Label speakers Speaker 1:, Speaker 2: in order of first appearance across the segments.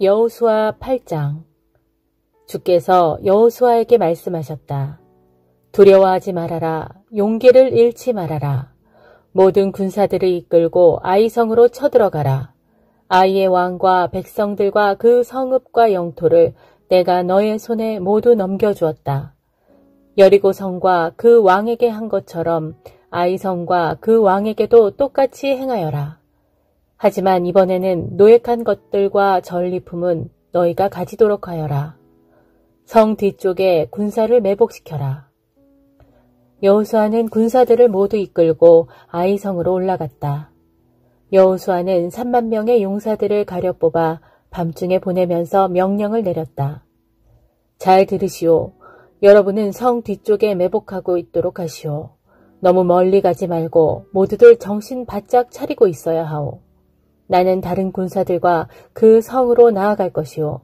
Speaker 1: 여호수아 8장. 주께서 여호수아에게 말씀하셨다. 두려워하지 말아라. 용기를 잃지 말아라. 모든 군사들을 이끌고 아이성으로 쳐들어가라. 아이의 왕과 백성들과 그 성읍과 영토를 내가 너의 손에 모두 넘겨주었다. 여리고 성과 그 왕에게 한 것처럼 아이성과 그 왕에게도 똑같이 행하여라. 하지만 이번에는 노획한 것들과 전리품은 너희가 가지도록 하여라. 성 뒤쪽에 군사를 매복시켜라. 여호수아는 군사들을 모두 이끌고 아이성으로 올라갔다. 여호수아는 3만 명의 용사들을 가려 뽑아 밤중에 보내면서 명령을 내렸다. 잘 들으시오. 여러분은 성 뒤쪽에 매복하고 있도록 하시오. 너무 멀리 가지 말고 모두들 정신 바짝 차리고 있어야 하오. 나는 다른 군사들과 그 성으로 나아갈 것이오.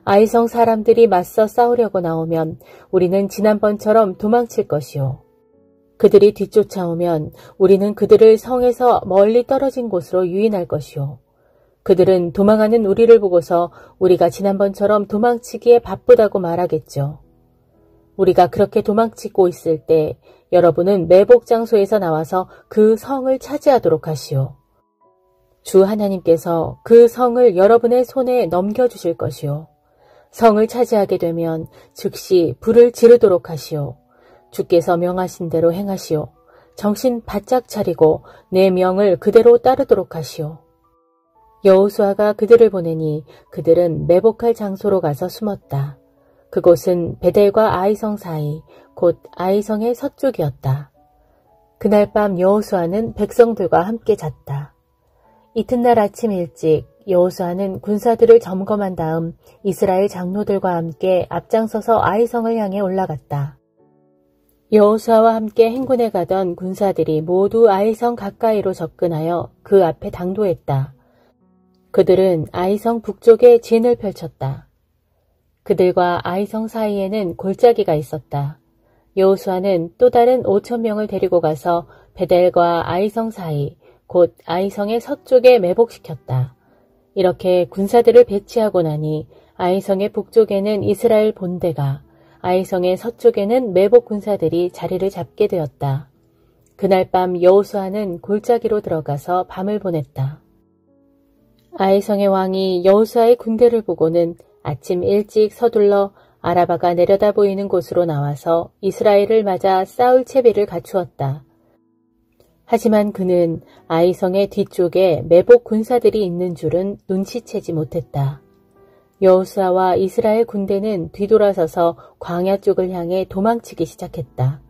Speaker 1: 아이성 사람들이 맞서 싸우려고 나오면 우리는 지난번처럼 도망칠 것이오. 그들이 뒤쫓아오면 우리는 그들을 성에서 멀리 떨어진 곳으로 유인할 것이오. 그들은 도망하는 우리를 보고서 우리가 지난번처럼 도망치기에 바쁘다고 말하겠죠. 우리가 그렇게 도망치고 있을 때 여러분은 매복 장소에서 나와서 그 성을 차지하도록 하시오. 주 하나님께서 그 성을 여러분의 손에 넘겨주실 것이오. 성을 차지하게 되면 즉시 불을 지르도록 하시오. 주께서 명하신 대로 행하시오. 정신 바짝 차리고 내 명을 그대로 따르도록 하시오. 여호수아가 그들을 보내니 그들은 매복할 장소로 가서 숨었다. 그곳은 베델과 아이성 사이, 곧 아이성의 서쪽이었다. 그날 밤 여호수아는 백성들과 함께 잤다. 이튿날 아침 일찍 여호수아는 군사들을 점검한 다음 이스라엘 장로들과 함께 앞장서서 아이성을 향해 올라갔다. 여호수아와 함께 행군에 가던 군사들이 모두 아이성 가까이로 접근하여 그 앞에 당도했다. 그들은 아이성 북쪽에 진을 펼쳤다. 그들과 아이성 사이에는 골짜기가 있었다. 여호수아는 또 다른 5,000명을 데리고 가서 베델과 아이성 사이, 곧 아이성의 서쪽에 매복시켰다. 이렇게 군사들을 배치하고 나니 아이성의 북쪽에는 이스라엘 본대가, 아이성의 서쪽에는 매복 군사들이 자리를 잡게 되었다. 그날 밤 여호수아는 골짜기로 들어가서 밤을 보냈다. 아이성의 왕이 여호수아의 군대를 보고는 아침 일찍 서둘러 아라바가 내려다 보이는 곳으로 나와서 이스라엘을 맞아 싸울 채비를 갖추었다. 하지만 그는 아이성의 뒤쪽에 매복 군사들이 있는 줄은 눈치채지 못했다. 여호수아와 이스라엘 군대는 뒤돌아서서 광야 쪽을 향해 도망치기 시작했다.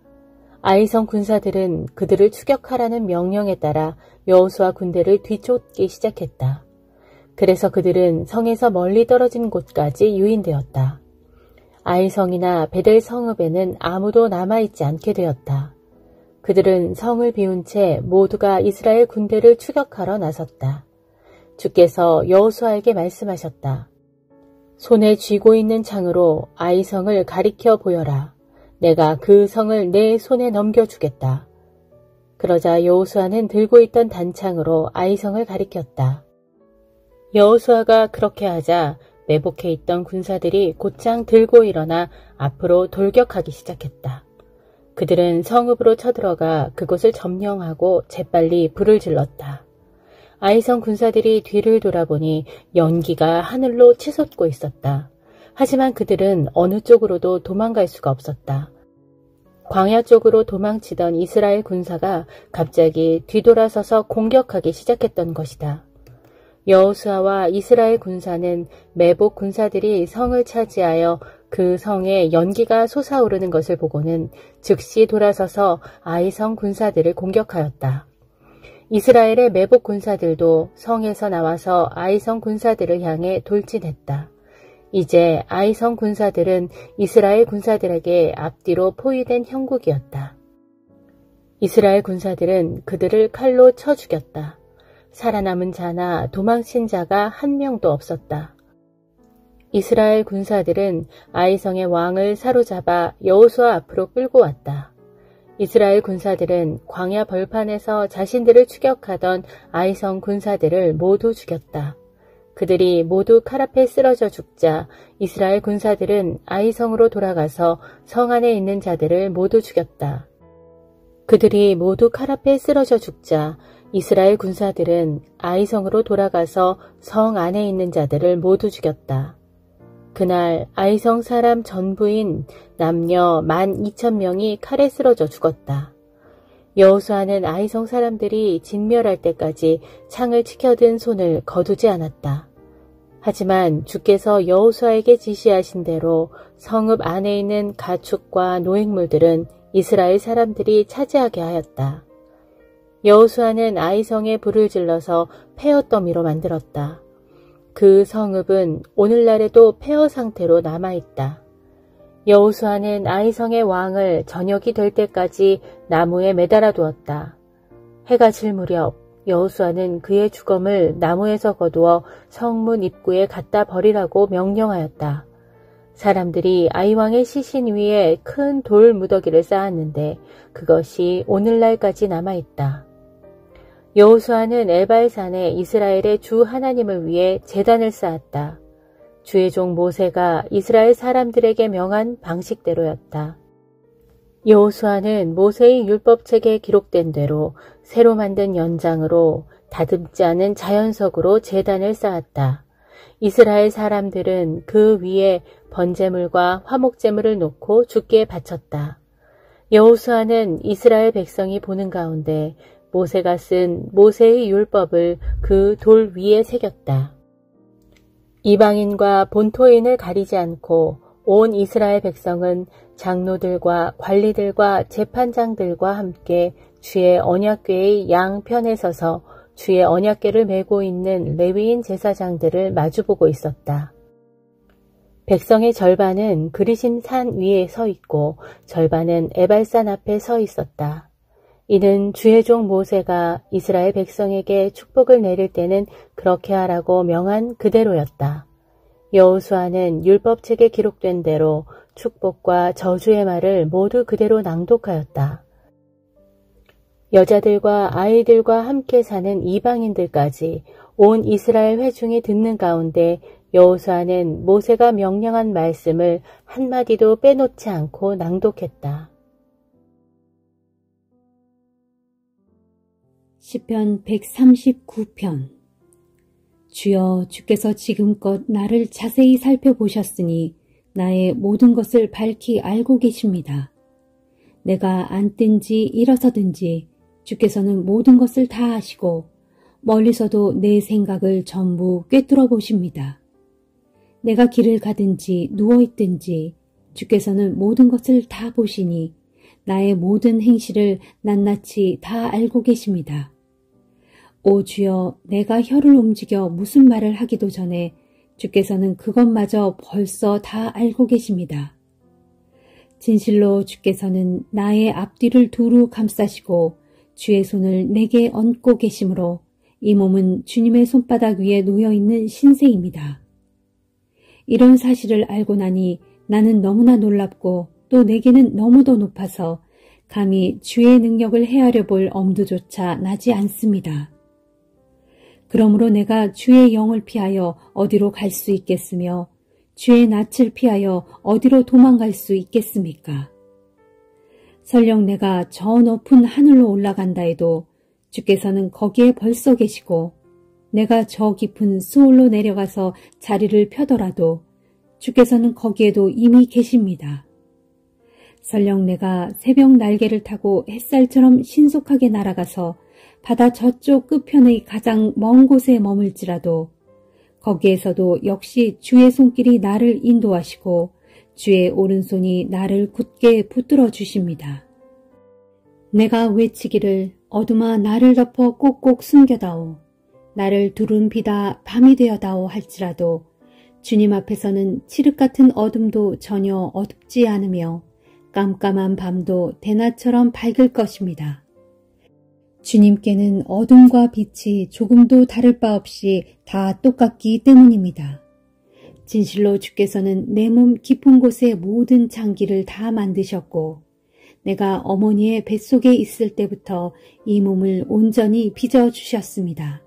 Speaker 1: 아이성 군사들은 그들을 추격하라는 명령에 따라 여호수아 군대를 뒤쫓기 시작했다. 그래서 그들은 성에서 멀리 떨어진 곳까지 유인되었다. 아이성이나 베델 성읍에는 아무도 남아있지 않게 되었다. 그들은 성을 비운 채 모두가 이스라엘 군대를 추격하러 나섰다. 주께서 여호수아에게 말씀하셨다. 손에 쥐고 있는 창으로 아이성을 가리켜 보여라. 내가 그 성을 내 손에 넘겨주겠다. 그러자 여호수아는 들고 있던 단창으로 아이성을 가리켰다. 여호수아가 그렇게 하자 매복해 있던 군사들이 곧장 들고 일어나 앞으로 돌격하기 시작했다. 그들은 성읍으로 쳐들어가 그곳을 점령하고 재빨리 불을 질렀다. 아이성 군사들이 뒤를 돌아보니 연기가 하늘로 치솟고 있었다. 하지만 그들은 어느 쪽으로도 도망갈 수가 없었다. 광야 쪽으로 도망치던 이스라엘 군사가 갑자기 뒤돌아서서 공격하기 시작했던 것이다. 여호수아와 이스라엘 군사는 매복 군사들이 성을 차지하여 그 성에 연기가 솟아오르는 것을 보고는 즉시 돌아서서 아이성 군사들을 공격하였다. 이스라엘의 매복 군사들도 성에서 나와서 아이성 군사들을 향해 돌진했다. 이제 아이성 군사들은 이스라엘 군사들에게 앞뒤로 포위된 형국이었다. 이스라엘 군사들은 그들을 칼로 쳐 죽였다. 살아남은 자나 도망친 자가 한 명도 없었다. 이스라엘 군사들은 아이성의 왕을 사로잡아 여호수아 앞으로 끌고 왔다. 이스라엘 군사들은 광야 벌판에서 자신들을 추격하던 아이성 군사들을 모두 죽였다. 그들이 모두 칼 앞에 쓰러져 죽자 이스라엘 군사들은 아이성으로 돌아가서 성 안에 있는 자들을 모두 죽였다. 그들이 모두 칼 앞에 쓰러져 죽자 이스라엘 군사들은 아이성으로 돌아가서 성 안에 있는 자들을 모두 죽였다. 그날 아이성 사람 전부인 남녀 12,000명이 칼에 쓰러져 죽었다. 여호수아는 아이성 사람들이 진멸할 때까지 창을 치켜든 손을 거두지 않았다. 하지만 주께서 여호수아에게 지시하신 대로 성읍 안에 있는 가축과 노획물들은 이스라엘 사람들이 차지하게 하였다. 여호수아는 아이성에 불을 질러서 폐허 더미로 만들었다. 그 성읍은 오늘날에도 폐허 상태로 남아있다. 여호수아는 아이성의 왕을 저녁이 될 때까지 나무에 매달아 두었다. 해가 질 무렵 여호수아는 그의 주검을 나무에서 거두어 성문 입구에 갖다 버리라고 명령하였다. 사람들이 아이왕의 시신 위에 큰 돌 무더기를 쌓았는데 그것이 오늘날까지 남아있다. 여호수아는 에발산에 이스라엘의 주 하나님을 위해 제단을 쌓았다. 주의 종 모세가 이스라엘 사람들에게 명한 방식대로였다. 여호수아는 모세의 율법책에 기록된 대로 새로 만든 연장으로 다듬지 않은 자연석으로 제단을 쌓았다. 이스라엘 사람들은 그 위에 번제물과 화목제물을 놓고 주께 바쳤다. 여호수아는 이스라엘 백성이 보는 가운데 모세가 쓴 모세의 율법을 그 돌 위에 새겼다. 이방인과 본토인을 가리지 않고 온 이스라엘 백성은 장로들과 관리들과 재판장들과 함께 주의 언약궤의 양편에 서서 주의 언약궤를 메고 있는 레위인 제사장들을 마주보고 있었다. 백성의 절반은 그리심 산 위에 서 있고 절반은 에발산 앞에 서 있었다. 이는 주의 종 모세가 이스라엘 백성에게 축복을 내릴 때는 그렇게 하라고 명한 그대로였다. 여호수아는 율법책에 기록된 대로 축복과 저주의 말을 모두 그대로 낭독하였다. 여자들과 아이들과 함께 사는 이방인들까지 온 이스라엘 회중이 듣는 가운데 여호수아는 모세가 명령한 말씀을 한마디도 빼놓지 않고 낭독했다.
Speaker 2: 시편 139편. 주여, 주께서 지금껏 나를 자세히 살펴보셨으니 나의 모든 것을 밝히 알고 계십니다. 내가 앉든지 일어서든지 주께서는 모든 것을 다 아시고 멀리서도 내 생각을 전부 꿰뚫어 보십니다. 내가 길을 가든지 누워있든지 주께서는 모든 것을 다 보시니 나의 모든 행실을 낱낱이 다 알고 계십니다. 오 주여, 내가 혀를 움직여 무슨 말을 하기도 전에 주께서는 그것마저 벌써 다 알고 계십니다. 진실로 주께서는 나의 앞뒤를 두루 감싸시고 주의 손을 내게 얹고 계시므로 이 몸은 주님의 손바닥 위에 놓여있는 신세입니다. 이런 사실을 알고 나니 나는 너무나 놀랍고 또 내게는 너무도 높아서 감히 주의 능력을 헤아려 볼 엄두조차 나지 않습니다. 그러므로 내가 주의 영을 피하여 어디로 갈 수 있겠으며 주의 낯을 피하여 어디로 도망갈 수 있겠습니까? 설령 내가 저 높은 하늘로 올라간다 해도 주께서는 거기에 벌써 계시고 내가 저 깊은 수월로 내려가서 자리를 펴더라도 주께서는 거기에도 이미 계십니다. 설령 내가 새벽 날개를 타고 햇살처럼 신속하게 날아가서 바다 저쪽 끝편의 가장 먼 곳에 머물지라도 거기에서도 역시 주의 손길이 나를 인도하시고 주의 오른손이 나를 굳게 붙들어 주십니다. 내가 외치기를 어둠아 나를 덮어 꼭꼭 숨겨다오. 나를 두른 비다 밤이 되어다오 할지라도 주님 앞에서는 칠흑 같은 어둠도 전혀 어둡지 않으며 깜깜한 밤도 대낮처럼 밝을 것입니다. 주님께는 어둠과 빛이 조금도 다를 바 없이 다 똑같기 때문입니다. 진실로 주께서는 내 몸 깊은 곳의 모든 장기를 다 만드셨고 내가 어머니의 뱃속에 있을 때부터 이 몸을 온전히 빚어주셨습니다.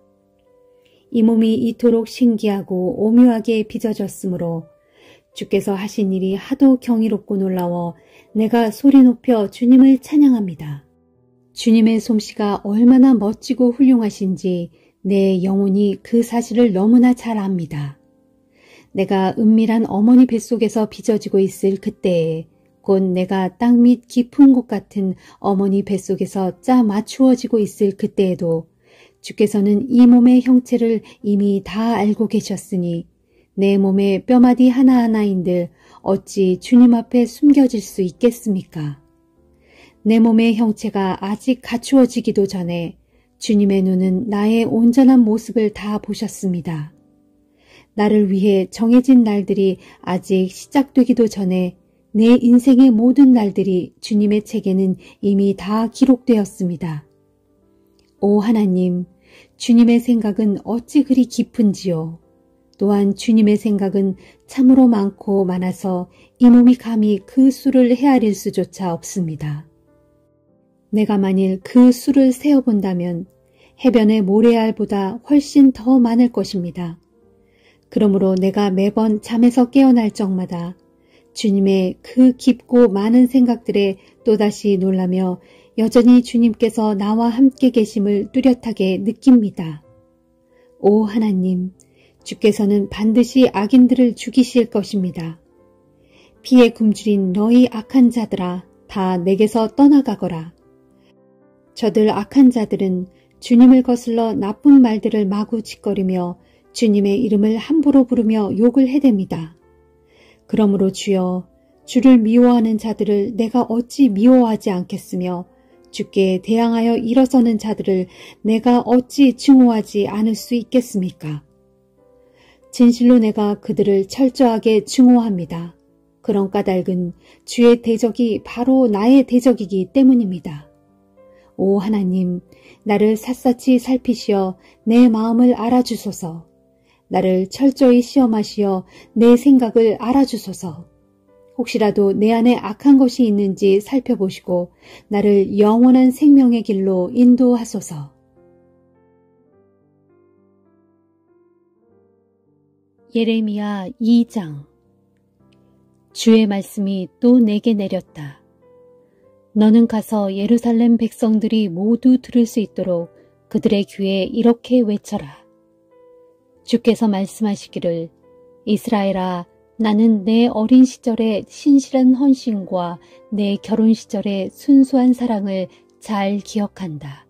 Speaker 2: 이 몸이 이토록 신기하고 오묘하게 빚어졌으므로 주께서 하신 일이 하도 경이롭고 놀라워 내가 소리 높여 주님을 찬양합니다. 주님의 솜씨가 얼마나 멋지고 훌륭하신지 내 영혼이 그 사실을 너무나 잘 압니다. 내가 은밀한 어머니 뱃속에서 빚어지고 있을 그때에 곧 내가 땅 밑 깊은 곳 같은 어머니 뱃속에서 짜 맞추어지고 있을 그때에도 주께서는 이 몸의 형체를 이미 다 알고 계셨으니 내 몸의 뼈마디 하나하나인들 어찌 주님 앞에 숨겨질 수 있겠습니까? 내 몸의 형체가 아직 갖추어지기도 전에 주님의 눈은 나의 온전한 모습을 다 보셨습니다. 나를 위해 정해진 날들이 아직 시작되기도 전에 내 인생의 모든 날들이 주님의 책에는 이미 다 기록되었습니다. 오 하나님, 주님의 생각은 어찌 그리 깊은지요. 또한 주님의 생각은 참으로 많고 많아서 이 몸이 감히 그 수를 헤아릴 수조차 없습니다. 내가 만일 그 수를 세어본다면 해변의 모래알보다 훨씬 더 많을 것입니다. 그러므로 내가 매번 잠에서 깨어날 적마다 주님의 그 깊고 많은 생각들에 또다시 놀라며 여전히 주님께서 나와 함께 계심을 뚜렷하게 느낍니다. 오 하나님, 주께서는 반드시 악인들을 죽이실 것입니다. 피에 굶주린 너희 악한 자들아, 다 내게서 떠나가거라. 저들 악한 자들은 주님을 거슬러 나쁜 말들을 마구 짓거리며 주님의 이름을 함부로 부르며 욕을 해댑니다. 그러므로 주여, 주를 미워하는 자들을 내가 어찌 미워하지 않겠으며 주께 대항하여 일어서는 자들을 내가 어찌 증오하지 않을 수 있겠습니까? 진실로 내가 그들을 철저하게 증오합니다. 그런 까닭은 주의 대적이 바로 나의 대적이기 때문입니다. 오 하나님, 나를 샅샅이 살피시어 내 마음을 알아주소서. 나를 철저히 시험하시어 내 생각을 알아주소서. 혹시라도 내 안에 악한 것이 있는지 살펴보시고 나를 영원한 생명의 길로 인도하소서. 예레미야 2장. 주의 말씀이 또 내게 내렸다. 너는 가서 예루살렘 백성들이 모두 들을 수 있도록 그들의 귀에 이렇게 외쳐라. 주께서 말씀하시기를, 이스라엘아, 나는 내 어린 시절의 신실한 헌신과 내 결혼 시절의 순수한 사랑을 잘 기억한다.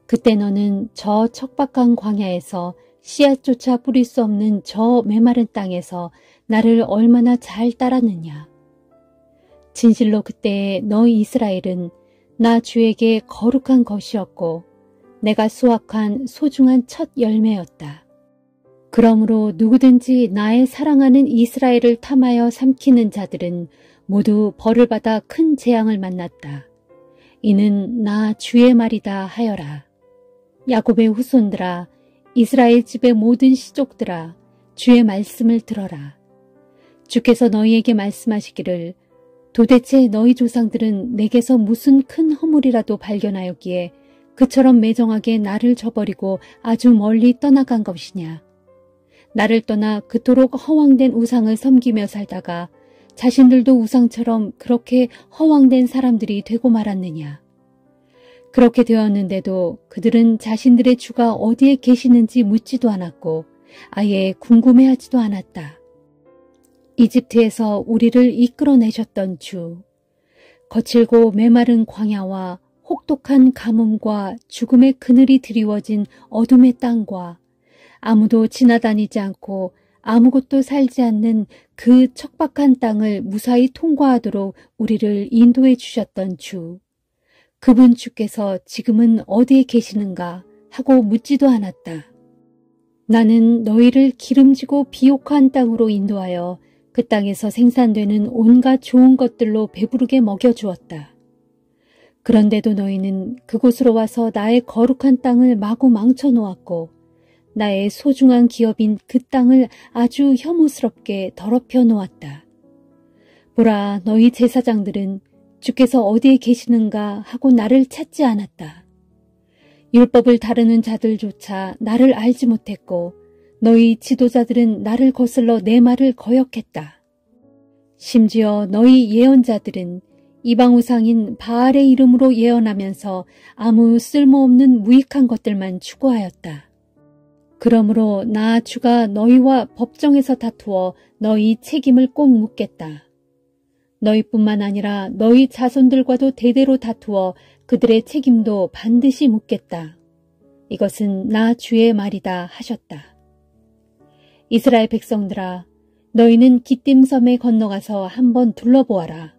Speaker 2: 그때 너는 저 척박한 광야에서 씨앗조차 뿌릴 수 없는 저 메마른 땅에서 나를 얼마나 잘 따랐느냐. 진실로 그때의 너희 이스라엘은 나 주에게 거룩한 것이었고 내가 수확한 소중한 첫 열매였다. 그러므로 누구든지 나의 사랑하는 이스라엘을 탐하여 삼키는 자들은 모두 벌을 받아 큰 재앙을 만났다. 이는 나 주의 말이다 하여라. 야곱의 후손들아, 이스라엘 집의 모든 시족들아, 주의 말씀을 들어라. 주께서 너희에게 말씀하시기를, 도대체 너희 조상들은 내게서 무슨 큰 허물이라도 발견하였기에 그처럼 매정하게 나를 저버리고 아주 멀리 떠나간 것이냐. 나를 떠나 그토록 허황된 우상을 섬기며 살다가 자신들도 우상처럼 그렇게 허황된 사람들이 되고 말았느냐. 그렇게 되었는데도 그들은 자신들의 주가 어디에 계시는지 묻지도 않았고 아예 궁금해하지도 않았다. 이집트에서 우리를 이끌어내셨던 주, 거칠고 메마른 광야와 혹독한 가뭄과 죽음의 그늘이 드리워진 어둠의 땅과 아무도 지나다니지 않고 아무것도 살지 않는 그 척박한 땅을 무사히 통과하도록 우리를 인도해 주셨던 주, 그분 주께서 지금은 어디에 계시는가 하고 묻지도 않았다. 나는 너희를 기름지고 비옥한 땅으로 인도하여 그 땅에서 생산되는 온갖 좋은 것들로 배부르게 먹여주었다. 그런데도 너희는 그곳으로 와서 나의 거룩한 땅을 마구 망쳐놓았고 나의 소중한 기업인 그 땅을 아주 혐오스럽게 더럽혀 놓았다. 보라, 너희 제사장들은 주께서 어디에 계시는가 하고 나를 찾지 않았다. 율법을 다루는 자들조차 나를 알지 못했고 너희 지도자들은 나를 거슬러 내 말을 거역했다. 심지어 너희 예언자들은 이방 우상인 바알의 이름으로 예언하면서 아무 쓸모없는 무익한 것들만 추구하였다. 그러므로 나 주가 너희와 법정에서 다투어 너희 책임을 꼭 묻겠다. 너희뿐만 아니라 너희 자손들과도 대대로 다투어 그들의 책임도 반드시 묻겠다. 이것은 나 주의 말이다 하셨다. 이스라엘 백성들아, 너희는 기띔 섬에 건너가서 한번 둘러보아라.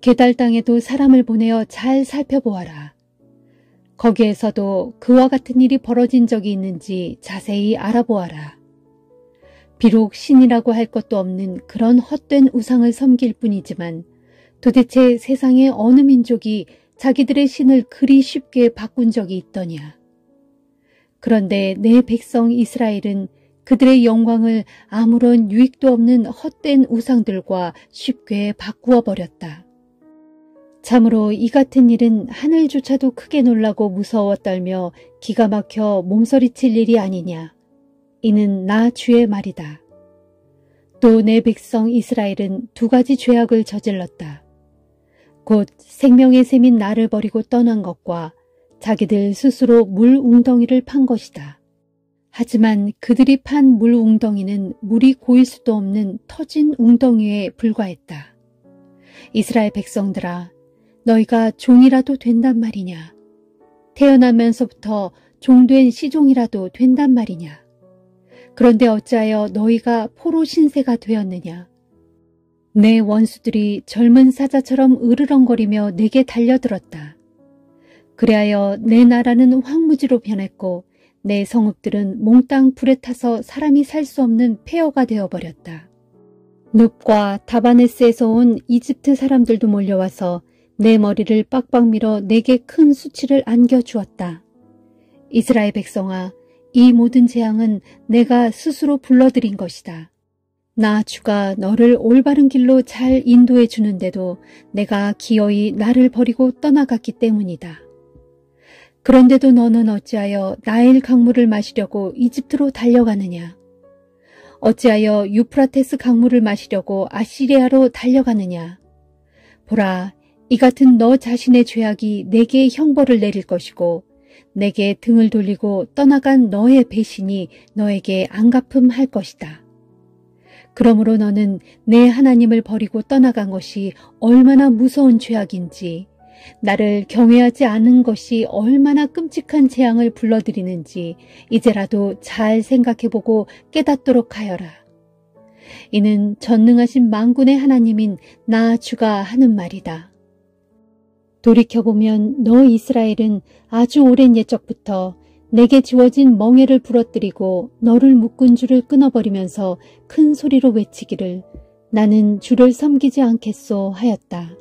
Speaker 2: 게달 땅에도 사람을 보내어 잘 살펴보아라. 거기에서도 그와 같은 일이 벌어진 적이 있는지 자세히 알아보아라. 비록 신이라고 할 것도 없는 그런 헛된 우상을 섬길 뿐이지만 도대체 세상의 어느 민족이 자기들의 신을 그리 쉽게 바꾼 적이 있더냐. 그런데 내 백성 이스라엘은 그들의 영광을 아무런 유익도 없는 헛된 우상들과 쉽게 바꾸어 버렸다. 참으로 이 같은 일은 하늘조차도 크게 놀라고 무서워 떨며 기가 막혀 몸서리칠 일이 아니냐. 이는 나 주의 말이다. 또 내 백성 이스라엘은 두 가지 죄악을 저질렀다. 곧 생명의 샘인 나를 버리고 떠난 것과 자기들 스스로 물 웅덩이를 판 것이다. 하지만 그들이 판 물 웅덩이는 물이 고일 수도 없는 터진 웅덩이에 불과했다. 이스라엘 백성들아, 너희가 종이라도 된단 말이냐? 태어나면서부터 종된 시종이라도 된단 말이냐? 그런데 어찌하여 너희가 포로 신세가 되었느냐? 내 원수들이 젊은 사자처럼 으르렁거리며 내게 달려들었다. 그리하여 내 나라는 황무지로 변했고 내 성읍들은 몽땅 불에 타서 사람이 살 수 없는 폐허가 되어버렸다. 눕과 다바네스에서 온 이집트 사람들도 몰려와서 내 머리를 빡빡 밀어 내게 큰 수치를 안겨주었다. 이스라엘 백성아, 이 모든 재앙은 내가 스스로 불러들인 것이다. 나 주가 너를 올바른 길로 잘 인도해 주는데도 내가 기어이 나를 버리고 떠나갔기 때문이다. 그런데도 너는 어찌하여 나일 강물을 마시려고 이집트로 달려가느냐? 어찌하여 유프라테스 강물을 마시려고 아시리아로 달려가느냐? 보라, 이 같은 너 자신의 죄악이 내게 형벌을 내릴 것이고 내게 등을 돌리고 떠나간 너의 배신이 너에게 안갚음할 것이다. 그러므로 너는 내 하나님을 버리고 떠나간 것이 얼마나 무서운 죄악인지, 나를 경외하지 않은 것이 얼마나 끔찍한 재앙을 불러들이는지 이제라도 잘 생각해보고 깨닫도록 하여라. 이는 전능하신 만군의 하나님인 나 주가 하는 말이다. 돌이켜보면 너 이스라엘은 아주 오랜 옛적부터 내게 지워진 멍에를 부러뜨리고 너를 묶은 줄을 끊어버리면서 큰 소리로 외치기를 나는 주를 섬기지 않겠소 하였다.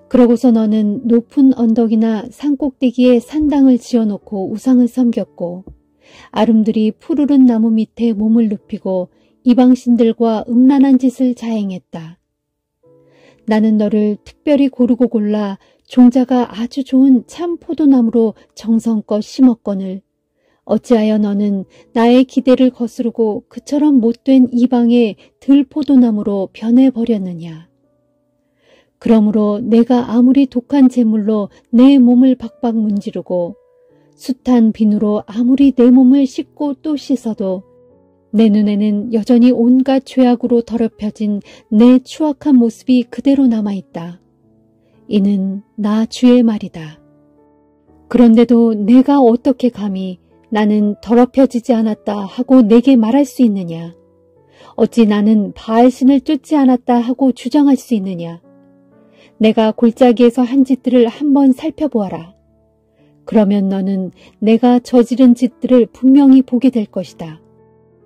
Speaker 2: 그러고서 너는 높은 언덕이나 산꼭대기에 산당을 지어놓고 우상을 섬겼고 아름드리 푸르른 나무 밑에 몸을 눕히고 이방신들과 음란한 짓을 자행했다. 나는 너를 특별히 고르고 골라 종자가 아주 좋은 참 포도나무로 정성껏 심었거늘 어찌하여 너는 나의 기대를 거스르고 그처럼 못된 이방의 들포도나무로 변해버렸느냐. 그러므로 내가 아무리 독한 재물로 내 몸을 박박 문지르고 숱한 비누로 아무리 내 몸을 씻고 또 씻어도 내 눈에는 여전히 온갖 죄악으로 더럽혀진 내 추악한 모습이 그대로 남아있다. 이는 나 주의 말이다. 그런데도 내가 어떻게 감히 나는 더럽혀지지 않았다 하고 내게 말할 수 있느냐? 어찌 나는 바알신을 쫓지 않았다 하고 주장할 수 있느냐? 내가 골짜기에서 한 짓들을 한번 살펴보아라. 그러면 너는 내가 저지른 짓들을 분명히 보게 될 것이다.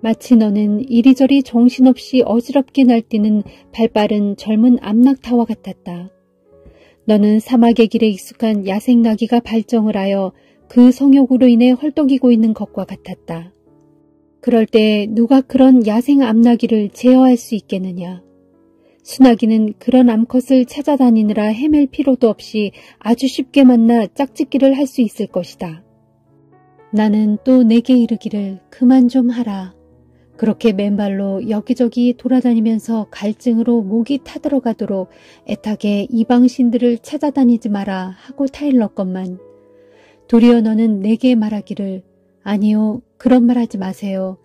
Speaker 2: 마치 너는 이리저리 정신없이 어지럽게 날뛰는 발빠른 젊은 암낙타와 같았다. 너는 사막의 길에 익숙한 야생나귀가 발정을 하여 그 성욕으로 인해 헐떡이고 있는 것과 같았다. 그럴 때 누가 그런 야생 암나귀를 제어할 수 있겠느냐. 수나기는 그런 암컷을 찾아다니느라 헤맬 필요도 없이 아주 쉽게 만나 짝짓기를 할 수 있을 것이다. 나는 또 내게 이르기를 그만 좀 하라. 그렇게 맨발로 여기저기 돌아다니면서 갈증으로 목이 타들어가도록 애타게 이방신들을 찾아다니지 마라 하고 타일렀건만 도리어 너는 내게 말하기를 아니요, 그런 말 하지 마세요.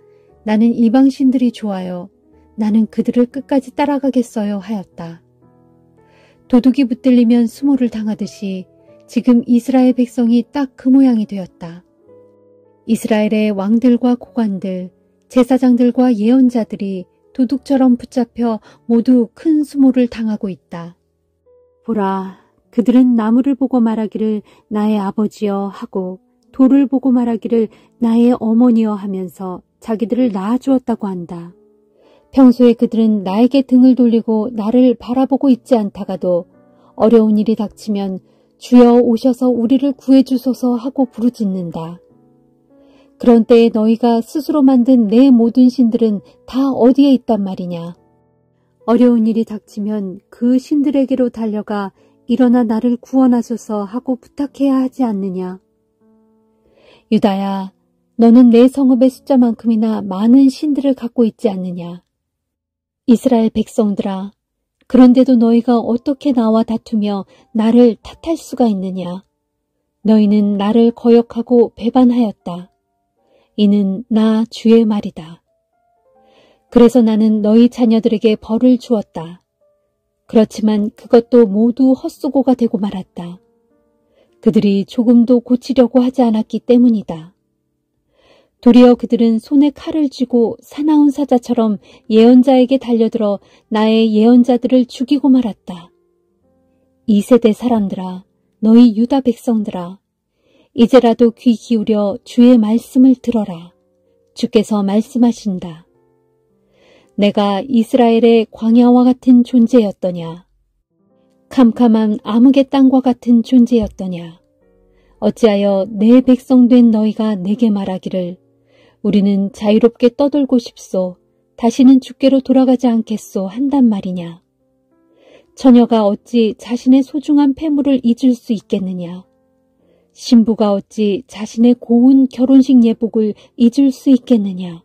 Speaker 2: 나는 이방신들이 좋아요. 나는 그들을 끝까지 따라가겠어요 하였다. 도둑이 붙들리면 수모를 당하듯이 지금 이스라엘 백성이 딱 그 모양이 되었다. 이스라엘의 왕들과 고관들, 제사장들과 예언자들이 도둑처럼 붙잡혀 모두 큰 수모를 당하고 있다. 보라, 그들은 나무를 보고 말하기를 나의 아버지여 하고 돌을 보고 말하기를 나의 어머니여 하면서 자기들을 낳아주었다고 한다. 평소에 그들은 나에게 등을 돌리고 나를 바라보고 있지 않다가도 어려운 일이 닥치면 주여 오셔서 우리를 구해주소서 하고 부르짖는다. 그런 때에 너희가 스스로 만든 내 모든 신들은 다 어디에 있단 말이냐. 어려운 일이 닥치면 그 신들에게로 달려가 일어나 나를 구원하소서 하고 부탁해야 하지 않느냐. 유다야, 너는 내 성읍의 숫자만큼이나 많은 신들을 갖고 있지 않느냐. 이스라엘 백성들아, 그런데도 너희가 어떻게 나와 다투며 나를 탓할 수가 있느냐. 너희는 나를 거역하고 배반하였다. 이는 나 주의 말이다. 그래서 나는 너희 자녀들에게 벌을 주었다. 그렇지만 그것도 모두 헛수고가 되고 말았다. 그들이 조금도 고치려고 하지 않았기 때문이다. 도리어 그들은 손에 칼을 쥐고 사나운 사자처럼 예언자에게 달려들어 나의 예언자들을 죽이고 말았다. 이 세대 사람들아, 너희 유다 백성들아, 이제라도 귀 기울여 주의 말씀을 들어라. 주께서 말씀하신다. 내가 이스라엘의 광야와 같은 존재였더냐. 캄캄한 암흑의 땅과 같은 존재였더냐. 어찌하여 내 백성 된 너희가 내게 말하기를 우리는 자유롭게 떠돌고 싶소. 다시는 주께로 돌아가지 않겠소 한단 말이냐. 처녀가 어찌 자신의 소중한 패물을 잊을 수 있겠느냐. 신부가 어찌 자신의 고운 결혼식 예복을 잊을 수 있겠느냐.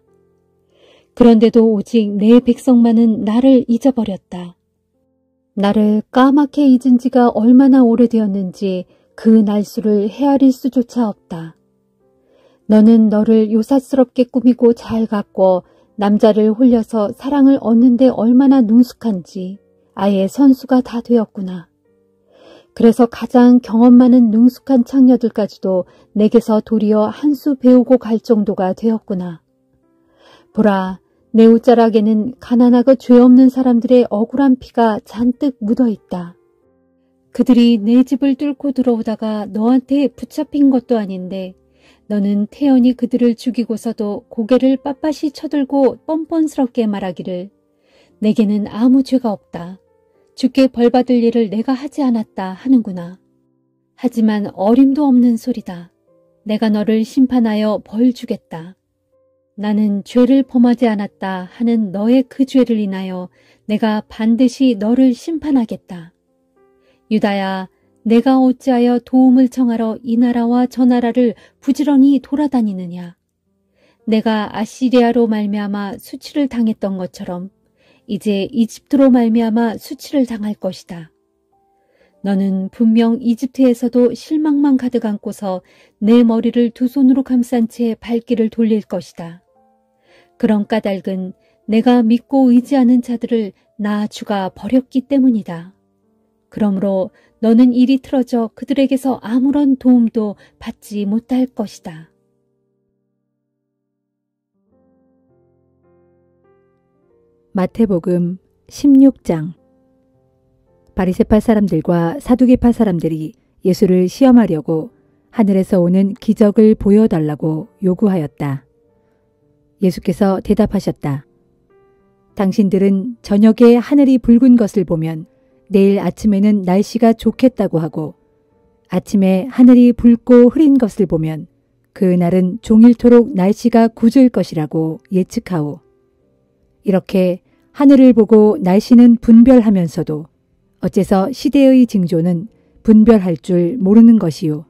Speaker 2: 그런데도 오직 내 백성만은 나를 잊어버렸다. 나를 까맣게 잊은 지가 얼마나 오래되었는지 그 날수를 헤아릴 수조차 없다. 너는 너를 요사스럽게 꾸미고 잘 가꿔 남자를 홀려서 사랑을 얻는 데 얼마나 능숙한지 아예 선수가 다 되었구나. 그래서 가장 경험 많은 능숙한 창녀들까지도 내게서 도리어 한 수 배우고 갈 정도가 되었구나. 보라, 내 옷자락에는 가난하고 죄 없는 사람들의 억울한 피가 잔뜩 묻어있다. 그들이 내 집을 뚫고 들어오다가 너한테 붙잡힌 것도 아닌데 너는 태연히 그들을 죽이고서도 고개를 빳빳이 쳐들고 뻔뻔스럽게 말하기를 내게는 아무 죄가 없다. 주께 벌받을 일을 내가 하지 않았다 하는구나. 하지만 어림도 없는 소리다. 내가 너를 심판하여 벌 주겠다. 나는 죄를 범하지 않았다 하는 너의 그 죄를 인하여 내가 반드시 너를 심판하겠다. 유다야, 내가 어찌하여 도움을 청하러 이 나라와 저 나라를 부지런히 돌아다니느냐. 내가 아시리아로 말미암아 수치를 당했던 것처럼 이제 이집트로 말미암아 수치를 당할 것이다. 너는 분명 이집트에서도 실망만 가득 안고서 내 머리를 두 손으로 감싼 채 발길을 돌릴 것이다. 그런 까닭은 내가 믿고 의지하는 자들을 나 주가 버렸기 때문이다. 그러므로 너는 이리 틀어져 그들에게서 아무런 도움도 받지 못할 것이다.
Speaker 1: 마태복음 16장. 바리새파 사람들과 사두개파 사람들이 예수를 시험하려고 하늘에서 오는 기적을 보여달라고 요구하였다. 예수께서 대답하셨다. 당신들은 저녁에 하늘이 붉은 것을 보면 내일 아침에는 날씨가 좋겠다고 하고 아침에 하늘이 붉고 흐린 것을 보면 그날은 종일토록 날씨가 굳을 것이라고 예측하오. 이렇게 하늘을 보고 날씨는 분별하면서도 어째서 시대의 징조는 분별할 줄 모르는 것이요.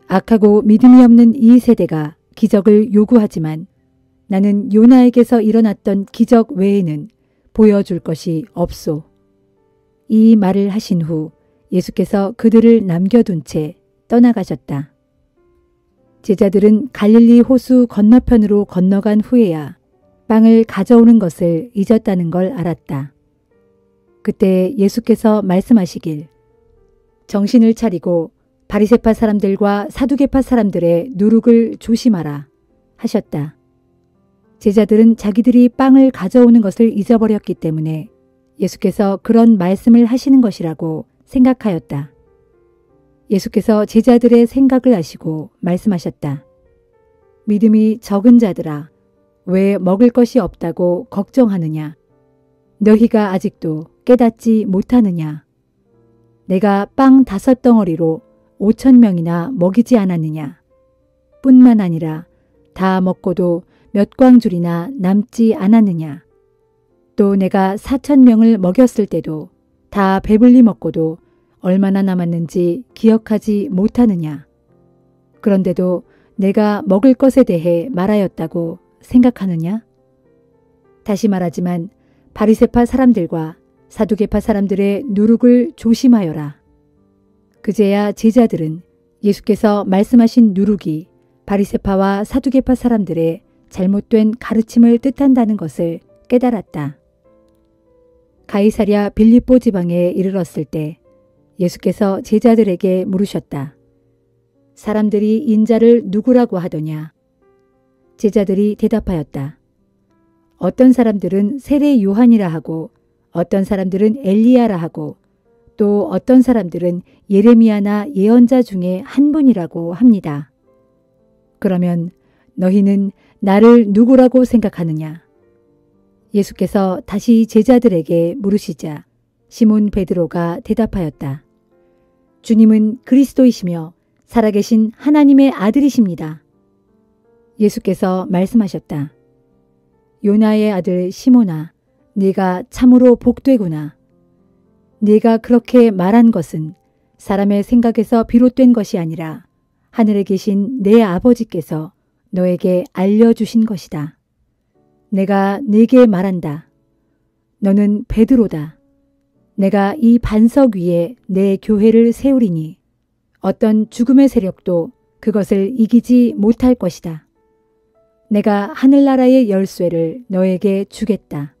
Speaker 2: 악하고 믿음이 없는 이 세대가 기적을 요구하지만 나는 요나에게서 일어났던 기적 외에는 보여줄 것이 없소. 이 말을 하신 후 예수께서 그들을 남겨둔 채 떠나가셨다. 제자들은 갈릴리 호수 건너편으로 건너간 후에야 빵을 가져오는 것을 잊었다는 걸 알았다. 그때 예수께서 말씀하시길 정신을 차리고 바리새파 사람들과 사두개파 사람들의 누룩을 조심하라 하셨다. 제자들은 자기들이 빵을 가져오는 것을 잊어버렸기 때문에 예수께서 그런 말씀을 하시는 것이라고 생각하였다. 예수께서 제자들의 생각을 아시고 말씀하셨다. 믿음이 적은 자들아, 왜 먹을 것이 없다고 걱정하느냐? 너희가 아직도 깨닫지 못하느냐? 내가 빵 5덩어리로 5,000명이나 먹이지 않았느냐? 뿐만 아니라 다 먹고도 몇 광줄이나 남지 않았느냐? 또 내가 4,000명을 먹였을 때도 다 배불리 먹고도 얼마나 남았는지 기억하지 못하느냐? 그런데도 내가 먹을 것에 대해 말하였다고 생각하느냐? 다시 말하지만 바리새파 사람들과 사두개파 사람들의 누룩을 조심하여라. 그제야 제자들은 예수께서 말씀하신 누룩이 바리새파와 사두개파 사람들의 잘못된 가르침을 뜻한다는 것을 깨달았다. 가이사랴 빌립보 지방에 이르렀을 때 예수께서 제자들에게 물으셨다. 사람들이 인자를 누구라고 하더냐? 제자들이 대답하였다. 어떤 사람들은 세례 요한이라 하고 어떤 사람들은 엘리야라 하고 또 어떤 사람들은 예레미야나 예언자 중에 한 분이라고 합니다. 그러면 너희는 나를 누구라고 생각하느냐? 예수께서 다시 제자들에게 물으시자 시몬 베드로가 대답하였다. 주님은 그리스도이시며 살아계신 하나님의 아들이십니다. 예수께서 말씀하셨다. 요나의 아들 시몬아, 네가 참으로 복되구나. 네가 그렇게 말한 것은 사람의 생각에서 비롯된 것이 아니라 하늘에 계신 내 아버지께서 너에게 알려주신 것이다. 내가 네게 말한다. 너는 베드로다. 내가 이 반석 위에 내 교회를 세우리니 어떤 죽음의 세력도 그것을 이기지 못할 것이다. 내가 하늘나라의 열쇠를 너에게 주겠다.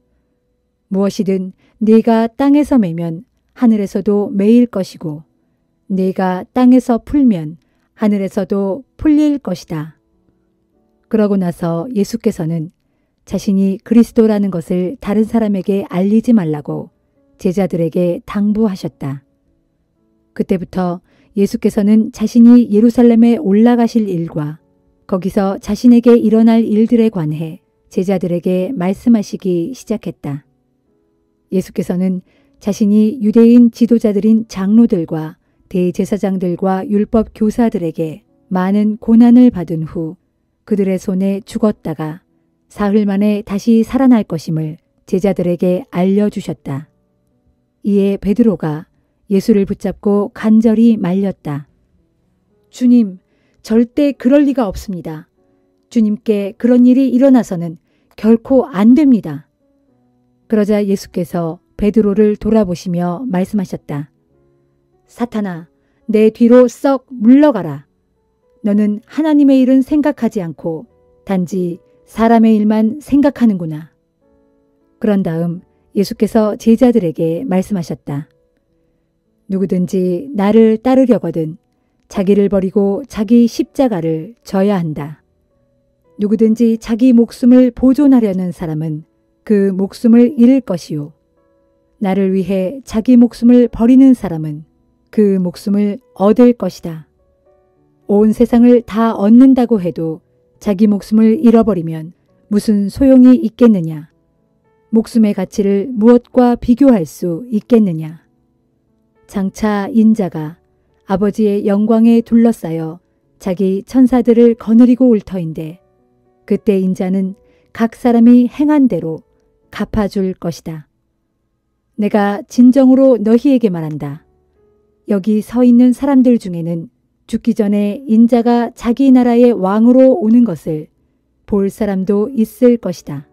Speaker 2: 무엇이든 네가 땅에서 매면 하늘에서도 매일 것이고 네가 땅에서 풀면 하늘에서도 풀릴 것이다. 그러고 나서 예수께서는 자신이 그리스도라는 것을 다른 사람에게 알리지 말라고 제자들에게 당부하셨다. 그때부터 예수께서는 자신이 예루살렘에 올라가실 일과 거기서 자신에게 일어날 일들에 관해 제자들에게 말씀하시기 시작했다. 예수께서는 자신이 유대인 지도자들인 장로들과 대제사장들과 율법 교사들에게 많은 고난을 받은 후 그들의 손에 죽었다가 사흘 만에 다시 살아날 것임을 제자들에게 알려주셨다. 이에 베드로가 예수를 붙잡고 간절히 말렸다. 주님, 절대 그럴 리가 없습니다. 주님께 그런 일이 일어나서는 결코 안 됩니다. 그러자 예수께서 베드로를 돌아보시며 말씀하셨다. 사탄아, 내 뒤로 썩 물러가라. 너는 하나님의 일은 생각하지 않고 단지 사람의 일만 생각하는구나. 그런 다음 예수께서 제자들에게 말씀하셨다. 누구든지 나를 따르려거든 자기를 버리고 자기 십자가를 져야 한다. 누구든지 자기 목숨을 보존하려는 사람은 그 목숨을 잃을 것이요. 나를 위해 자기 목숨을 버리는 사람은 그 목숨을 얻을 것이다. 온 세상을 다 얻는다고 해도 자기 목숨을 잃어버리면 무슨 소용이 있겠느냐? 목숨의 가치를 무엇과 비교할 수 있겠느냐? 장차 인자가 아버지의 영광에 둘러싸여 자기 천사들을 거느리고 올 터인데 그때 인자는 각 사람이 행한 대로 갚아줄 것이다. 내가 진정으로 너희에게 말한다. 여기 서 있는 사람들 중에는 죽기 전에 인자가 자기 나라의 왕으로 오는 것을 볼 사람도 있을 것이다.